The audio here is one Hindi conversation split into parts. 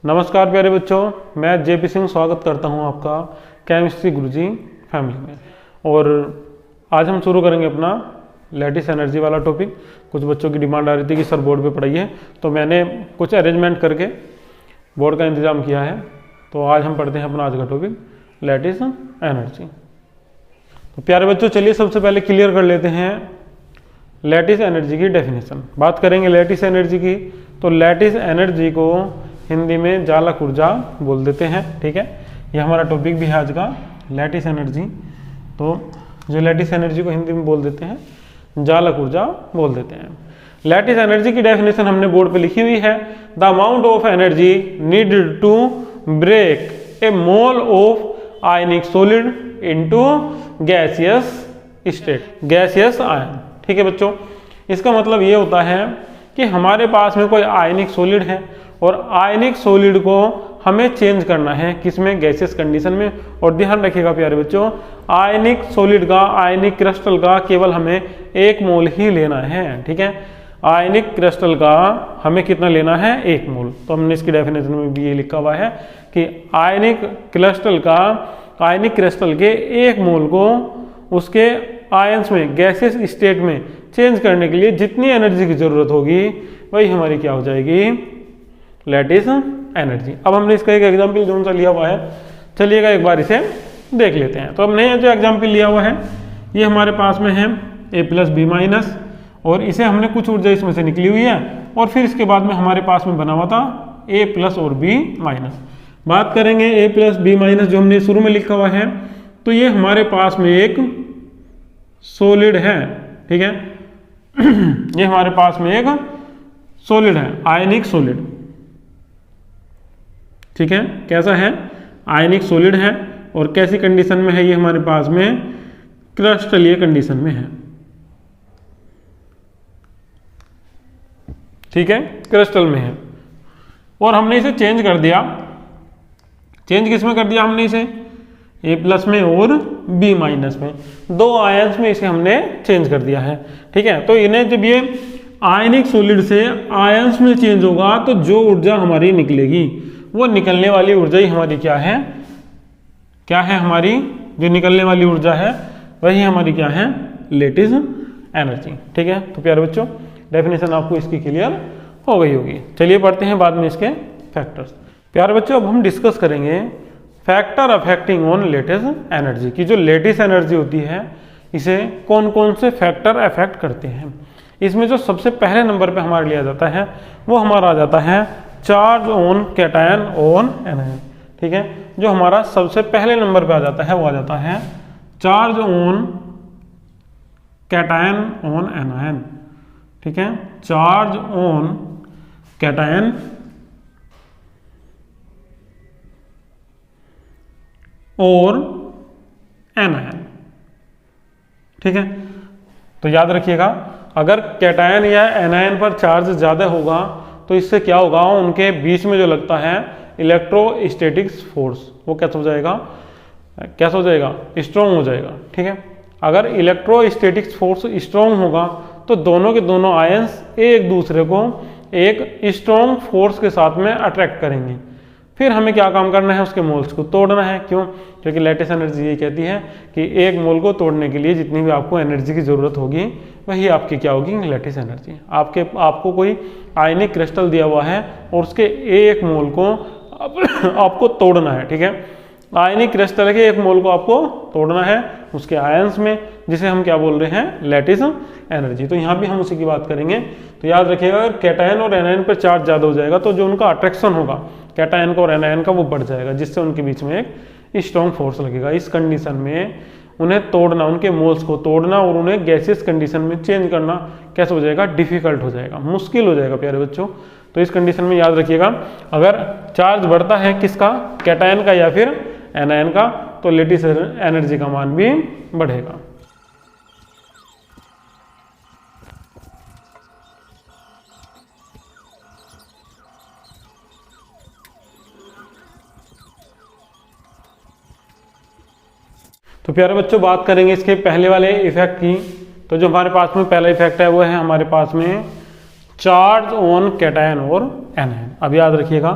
नमस्कार प्यारे बच्चों, मैं जेपी सिंह स्वागत करता हूं आपका केमिस्ट्री गुरुजी फैमिली में। और आज हम शुरू करेंगे अपना लैटिस एनर्जी वाला टॉपिक। कुछ बच्चों की डिमांड आ रही थी कि सर बोर्ड पे पढ़ाइए, तो मैंने कुछ अरेंजमेंट करके बोर्ड का इंतज़ाम किया है। तो आज हम पढ़ते हैं अपना आज का टॉपिक लैटिस एनर्जी। तो प्यारे बच्चों, चलिए सबसे पहले क्लियर कर लेते हैं लैटिस एनर्जी की डेफिनेशन। बात करेंगे लैटिस एनर्जी की, तो लैटिस एनर्जी को हिंदी में जालक ऊर्जा बोल देते हैं। ठीक है, यह हमारा टॉपिक भी है आज का, लैटिस एनर्जी। तो जो लैटिस एनर्जी को हिंदी में बोल देते हैं जालक ऊर्जा बोल देते हैं। लैटिस एनर्जी की डेफिनेशन हमने बोर्ड पे लिखी हुई है। The amount of energy needed to break a mole of ionic solid into gaseous state, gaseous ion. ठीक है बच्चों, इसका मतलब ये होता है कि हमारे पास में कोई आयनिक सॉलिड है और आयनिक सॉलिड को हमें चेंज करना है किसमें, गैसियस कंडीशन में। और ध्यान रखिएगा प्यारे बच्चों, आयनिक सॉलिड का, आयनिक क्रिस्टल का केवल हमें एक मोल ही लेना है। ठीक है, आयनिक क्रिस्टल का हमें कितना लेना है, एक मोल। तो हमने इसकी डेफिनेशन में भी ये लिखा हुआ है कि आयनिक क्रिस्टल का, आयनिक क्रिस्टल के एक मोल को उसके आयंस में, गैसियस स्टेट में चेंज करने के लिए जितनी एनर्जी की जरूरत होगी वही हमारी क्या हो जाएगी, लैटिस एनर्जी। अब हमने इसका एक एग्जाम्पल जोन सा लिया हुआ है, चलिएगा एक बार इसे देख लेते हैं। तो हमने जो एग्जाम्पल लिया हुआ है ये हमारे पास में है A+B-, और इसे हमने कुछ ऊर्जा इसमें से निकली हुई है और फिर इसके बाद में हमारे पास में बना हुआ था A+ और B-। बात करेंगे A+B- जो हमने शुरू में लिखा हुआ है, तो ये हमारे पास में एक सॉलिड है। ठीक है, ये हमारे पास में एक सॉलिड है, आयनिक सॉलिड। ठीक है, कैसा है, आयनिक सॉलिड है। और कैसी कंडीशन में है ये हमारे पास में, क्रिस्टलीय कंडीशन में है। ठीक है, क्रिस्टल में है और हमने इसे चेंज कर दिया। चेंज किस में कर दिया हमने इसे, A+ में और B- में, दो आयंस में इसे हमने चेंज कर दिया है। ठीक है, तो इन्हें जब ये आयनिक सॉलिड से आयंस में चेंज होगा तो जो ऊर्जा हमारी निकलेगी वो निकलने वाली ऊर्जा ही हमारी क्या है, क्या है हमारी जो निकलने वाली ऊर्जा है वही हमारी क्या है, लैटिस एनर्जी। ठीक है, तो प्यारे बच्चों डेफिनेशन आपको इसकी क्लियर हो गई होगी। चलिए पढ़ते हैं बाद में इसके फैक्टर्स। प्यारे बच्चों अब हम डिस्कस करेंगे factor affecting on lattice energy की। जो लैटिस एनर्जी होती है इसे कौन कौन से फैक्टर अफेक्ट करते हैं। इसमें जो सबसे पहले नंबर पे हमारे लिए आ जाता है वो हमारा आ जाता है charge on cation on anion. ठीक है, जो हमारा सबसे पहले नंबर पे आ जाता है वो आ जाता है charge on cation on anion. ठीक है, चार्ज ऑन कैटायन और एनायन। ठीक है, तो याद रखिएगा अगर कैटायन या एनायन पर चार्ज ज़्यादा होगा तो इससे क्या होगा, उनके बीच में जो लगता है इलेक्ट्रोस्टैटिक्स फोर्स वो कैसा हो जाएगा, कैसा हो जाएगा, स्ट्रॉन्ग हो जाएगा। ठीक है, अगर इलेक्ट्रोस्टैटिक्स फोर्स स्ट्रॉन्ग होगा तो दोनों के दोनों आयंस एक दूसरे को एक स्ट्रॉन्ग फोर्स के साथ में अट्रैक्ट करेंगे। फिर हमें क्या काम करना है, उसके मोल्स को तोड़ना है। क्यों, क्योंकि लैटिस एनर्जी ये कहती है कि एक मोल को तोड़ने के लिए जितनी भी आपको एनर्जी की ज़रूरत होगी वही आपकी क्या होगी, लैटिस एनर्जी। आपको कोई आयनिक क्रिस्टल दिया हुआ है और उसके एक मोल को आपको तोड़ना है। ठीक है, आयनिक क्रिस्टल के एक मोल को आपको तोड़ना है उसके आयंस में, जिसे हम क्या बोल रहे हैं, लैटिस एनर्जी। तो यहाँ भी हम उसी की बात करेंगे। तो याद रखिएगा अगर कैटायन और एनायन पर चार्ज ज़्यादा हो जाएगा तो जो उनका अट्रैक्शन होगा कैटायन का और एनायन का वो बढ़ जाएगा, जिससे उनके बीच में एक स्ट्रॉन्ग फोर्स लगेगा। इस कंडीशन में उन्हें तोड़ना, उनके मोल्स को तोड़ना और उन्हें गैसियस कंडीशन में चेंज करना कैसे हो जाएगा, डिफिकल्ट हो जाएगा, मुश्किल हो जाएगा प्यारे बच्चों। तो इस कंडीशन में याद रखिएगा अगर चार्ज बढ़ता है किसका, कैटायन का या फिर एनायन का, तो लैटिस एनर्जी का मान भी बढ़ेगा। तो प्यारे बच्चों बात करेंगे इसके पहले वाले इफेक्ट की। तो जो हमारे पास में पहला इफेक्ट है वो है हमारे पास में चार्ज ऑन कैटायन और एनायन। अब याद रखिएगा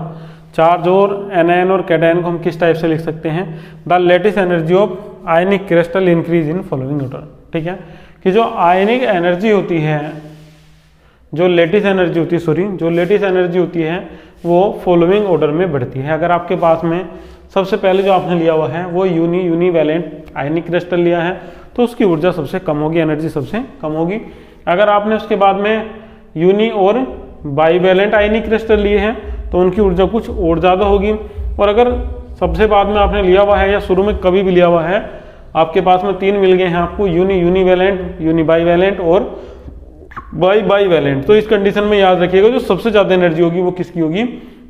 चार्ज और एनायन और कैटायन को हम किस टाइप से लिख सकते हैं, the lattice energy of ionic crystal increase in following order. ठीक है, कि जो आयनिक एनर्जी होती है, जो लेटिस एनर्जी होती है, जो लेटिस एनर्जी होती है वो फॉलोइंग ऑर्डर में बढ़ती है। अगर आपके पास में सबसे पहले जो आपने लिया हुआ है वो यूनिवैलेंट आयनिक क्रिस्टल लिया है तो उसकी ऊर्जा सबसे कम होगी, एनर्जी सबसे कम होगी। अगर आपने उसके बाद में यूनी और बाईवैलेंट आयनिक क्रिस्टल लिए हैं तो उनकी ऊर्जा कुछ और ज़्यादा होगी। और अगर सबसे बाद में आपने लिया हुआ है या शुरू में कभी भी लिया हुआ है, आपके पास में 3 मिल गए हैं आपको, यूनिवैलेंट, यूनिबाईवैलेंट और बाईवैलेंट, तो इस कंडीशन में याद रखिएगा जो सबसे ज़्यादा एनर्जी होगी वो किसकी होगी,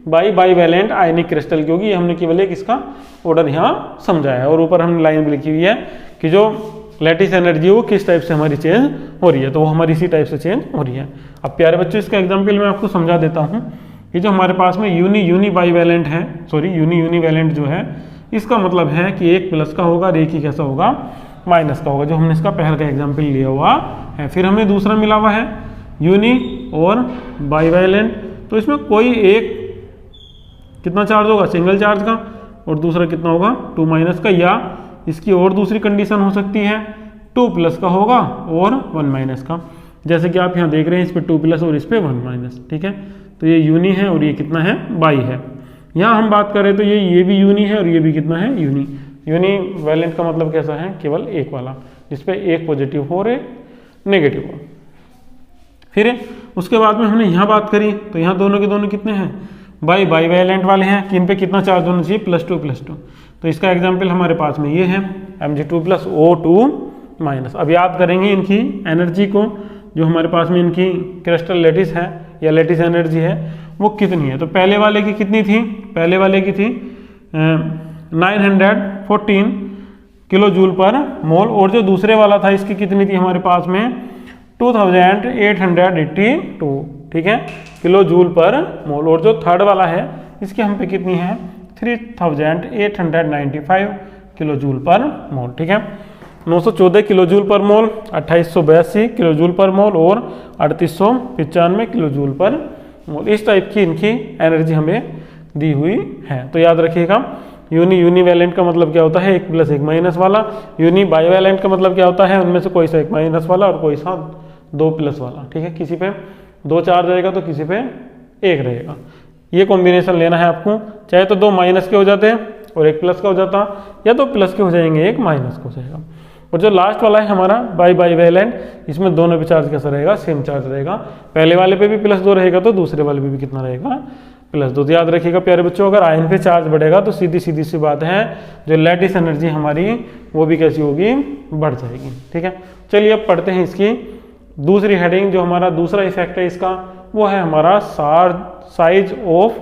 बाईवैलेंट आयनिक क्रिस्टल की होगी। ये हमने केवल एक इसका ऑर्डर यहाँ समझाया है और ऊपर हमने लाइन भी लिखी हुई है कि जो लैटिस एनर्जी वो किस टाइप से हमारी चेंज हो रही है, तो वो हमारी इसी टाइप से चेंज हो रही है। अब प्यारे बच्चों इसका एग्जाम्पल मैं आपको समझा देता हूँ। ये जो हमारे पास में यूनिवैलेंट है, यूनिवैलेंट जो है, इसका मतलब है कि एक प्लस का होगा और एक ही कैसा होगा, माइनस का होगा, जो हमने इसका पहले का एग्जाम्पल लिया हुआ है। फिर हमें दूसरा मिला हुआ है यूनी और बाईवैलेंट, तो इसमें कोई एक कितना चार्ज होगा, सिंगल चार्ज का, और दूसरा कितना होगा 2 माइनस का, या इसकी और दूसरी कंडीशन हो सकती है 2 प्लस का होगा और 1 माइनस का। जैसे कि आप यहाँ देख रहे हैं इस पे 2 प्लस और इस पे 1 माइनस। ठीक है, तो ये यूनी है और ये कितना है, बाई है। यहाँ हम बात करें तो ये भी यूनी है और ये भी कितना है, यूनिवैलेंट का मतलब कैसा है, केवल एक वाला, जिसपे एक पॉजिटिव हो और एक नेगेटिव हो। फिर उसके बाद में हमने यहाँ बात करी तो यहाँ दोनों के दोनों कितने हैं, बाईवैलेंट वाले हैं कि इन पे कितना चार्ज होना चाहिए, +2 तो इसका एग्जाम्पल हमारे पास में ये है Mg2 + O2 माइनस। अब याद करेंगे इनकी एनर्जी को, जो हमारे पास में इनकी क्रिस्टल लेटिस है या लेटिस एनर्जी है वो कितनी है। तो पहले वाले की कितनी थी, पहले वाले की थी 914 किलो जूल पर मोल, और जो दूसरे वाला था इसकी कितनी थी हमारे पास में 2882, ठीक है, किलो जूल पर मोल। और जो थर्ड वाला है इसकी हम पे कितनी है 3895 किलो जूल पर मोल। ठीक है, 914 किलो जूल पर मोल, 2882 किलो जूल पर मोल और 3895 किलो जूल पर मोल। इस टाइप की इनकी एनर्जी हमें दी हुई है। तो याद रखिएगा यूनिवैलेंट का मतलब क्या होता है, 1 + 1 माइनस वाला। यूनिबाईवैलेंट का मतलब क्या होता है, उनमें से कोई सा एक माइनस वाला और कोई सा 2 प्लस वाला। ठीक है, किसी पे 2 चार्ज रहेगा तो किसी पे 1 रहेगा। ये कॉम्बिनेशन लेना है आपको, चाहे तो 2 माइनस के हो जाते हैं और 1 प्लस का हो जाता, या 2 प्लस के हो जाएंगे 1 माइनस का हो जाएगा। और जो लास्ट वाला है हमारा बाईवैलेंट, इसमें दोनों पे चार्ज कैसा रहेगा, सेम चार्ज रहेगा। पहले वाले पे भी +2 रहेगा तो दूसरे वाले पे भी कितना रहेगा, +2। तो याद रखिएगा प्यारे बच्चों, अगर आयन पे चार्ज बढ़ेगा तो सीधी सी बात है जो लैटिस एनर्जी हमारी वो भी कैसी होगी, बढ़ जाएगी। ठीक है, चलिए अब पढ़ते हैं इसकी दूसरी हेडिंग। जो हमारा दूसरा इफेक्ट है इसका वो है हमारा साइज ऑफ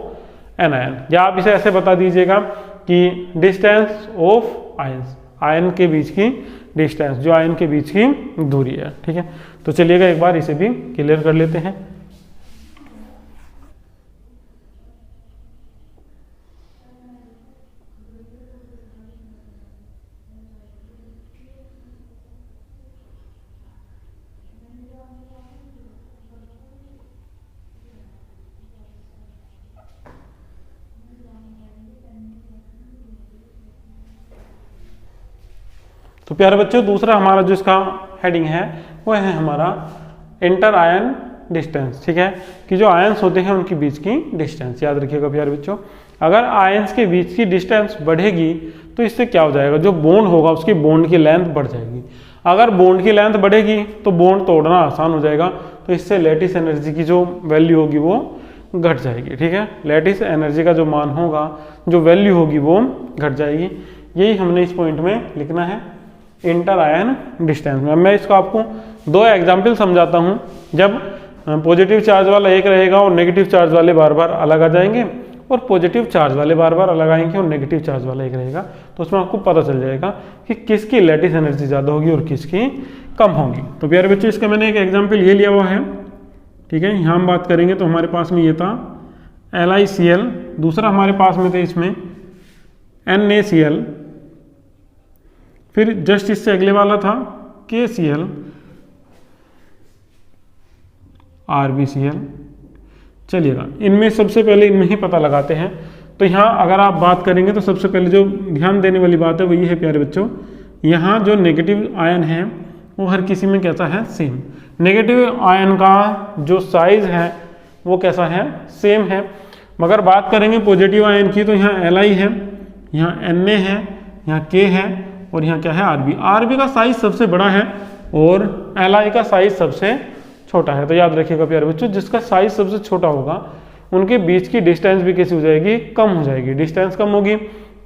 एन आयन, या आप इसे ऐसे बता दीजिएगा कि डिस्टेंस ऑफ आयंस, आयन के बीच की डिस्टेंस, जो आयन के बीच की दूरी है। ठीक है, तो चलिएगा एक बार इसे भी क्लियर कर लेते हैं। तो प्यारे बच्चों दूसरा हमारा जो इसका हेडिंग है वो है हमारा इंटर आयन डिस्टेंस। ठीक है, कि जो आयंस होते हैं उनके बीच की डिस्टेंस। याद रखिएगा प्यारे बच्चों, अगर आयंस के बीच की डिस्टेंस बढ़ेगी तो इससे क्या हो जाएगा, जो बॉन्ड होगा उसकी बॉन्ड की लेंथ बढ़ जाएगी। अगर बॉन्ड की लेंथ बढ़ेगी तो बॉन्ड तोड़ना आसान हो जाएगा, तो इससे लैटिस एनर्जी की जो वैल्यू होगी वो घट जाएगी। ठीक है, लैटिस एनर्जी का जो मान होगा, जो वैल्यू होगी वो घट जाएगी। यही हमने इस पॉइंट में लिखना है इंटर आयन डिस्टेंस में। मैं इसको आपको 2 एग्जाम्पल समझाता हूँ। जब पॉजिटिव चार्ज वाला एक रहेगा और नेगेटिव चार्ज वाले बार बार अलग आ जाएंगे, और पॉजिटिव चार्ज वाले बार बार अलग आएंगे और नेगेटिव चार्ज वाला एक रहेगा, तो उसमें आपको पता चल जाएगा कि किसकी लैटिस एनर्जी ज़्यादा होगी और किसकी कम होगी। तो प्यारे बच्चों इसका मैंने एक एग्जाम्पल ये लिया हुआ है। ठीक है, यहाँ हम बात करेंगे तो हमारे पास में ये था LiCl, दूसरा हमारे पास में थे इसमें NaCl, फिर जस्ट इससे अगले वाला था KCl, RbCl। चलिएगा इनमें सबसे पहले इनमें ही पता लगाते हैं। तो यहाँ अगर आप बात करेंगे तो सबसे पहले जो ध्यान देने वाली बात है वो ये है प्यारे बच्चों, यहाँ जो नेगेटिव आयन है वो हर किसी में कैसा है, सेम। नेगेटिव आयन का जो साइज है वो कैसा है, सेम है। मगर बात करेंगे पॉजिटिव आयन की तो यहाँ Li है, यहाँ Na है, यहाँ K है और यहाँ क्या है, Rb। Rb का साइज सबसे बड़ा है और Li का साइज सबसे छोटा है। तो याद रखिएगा प्यारे बच्चों, जिसका साइज सबसे छोटा होगा उनके बीच की डिस्टेंस भी कैसी हो जाएगी, कम हो जाएगी। डिस्टेंस कम होगी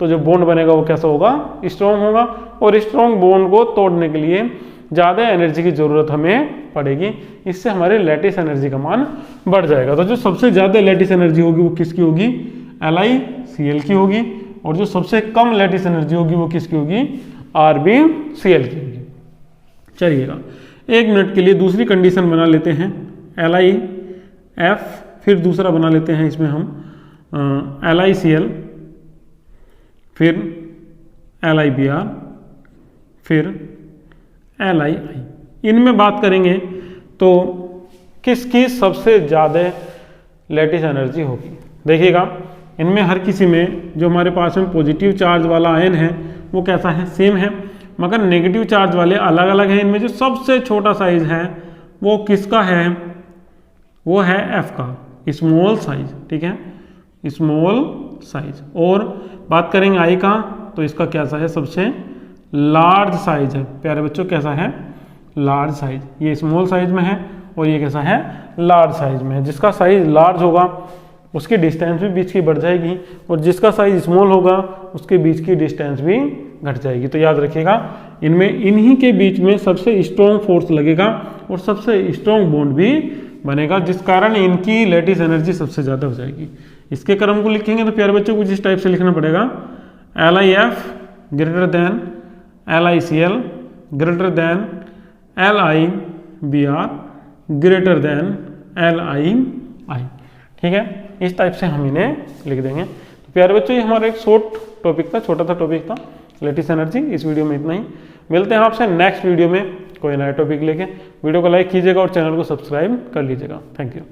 तो जो बॉन्ड बनेगा वो कैसा होगा, स्ट्रॉन्ग होगा। और स्ट्रॉन्ग बॉन्ड को तोड़ने के लिए ज़्यादा एनर्जी की ज़रूरत हमें पड़ेगी, इससे हमारे लैटिस एनर्जी का मान बढ़ जाएगा। तो जो सबसे ज़्यादा लैटिस एनर्जी होगी वो किसकी होगी, LiCl की होगी। और जो सबसे कम लैटिस एनर्जी होगी वो किसकी होगी, RbCl की होगी। चलिएगा 1 मिनट के लिए दूसरी कंडीशन बना लेते हैं, LiF, फिर दूसरा बना लेते हैं इसमें हम LiCl, फिर LiBr, फिर Lii। इनमें बात करेंगे तो किसकी सबसे ज़्यादा लैटिस एनर्जी होगी। देखिएगा इनमें हर किसी में जो हमारे पास में पॉजिटिव चार्ज वाला आयन है वो कैसा है, सेम है। मगर नेगेटिव चार्ज वाले अलग अलग हैं। इनमें जो सबसे छोटा साइज है वो किसका है, वो है F का, स्मॉल साइज। ठीक है, स्मॉल साइज। और बात करेंगे I का तो इसका कैसा है, सबसे लार्ज साइज है। प्यारे बच्चों कैसा है, लार्ज साइज। ये स्मॉल साइज में है और ये कैसा है, लार्ज साइज में है। जिसका साइज लार्ज होगा उसकी डिस्टेंस भी बीच की बढ़ जाएगी और जिसका साइज स्मॉल होगा उसके बीच की डिस्टेंस भी घट जाएगी। तो याद रखिएगा इनमें इन्हीं के बीच में सबसे स्ट्रॉन्ग फोर्स लगेगा और सबसे स्ट्रॉन्ग बॉन्ड भी बनेगा, जिस कारण इनकी लैटिस एनर्जी सबसे ज़्यादा हो जाएगी। इसके क्रम को लिखेंगे तो प्यारे बच्चों कुछ इस टाइप से लिखना पड़ेगा, LiF greater than LiCl greater than LiBr greater than Lii। ठीक है, इस टाइप से हम इन्हें लिख देंगे। तो प्यारे बच्चों ये हमारा एक शॉर्ट टॉपिक था, छोटा सा टॉपिक था लैटिस एनर्जी। इस वीडियो में इतना ही, मिलते हैं आपसे नेक्स्ट वीडियो में कोई नया टॉपिक लेके। वीडियो को लाइक कीजिएगा और चैनल को सब्सक्राइब कर लीजिएगा। Thank you.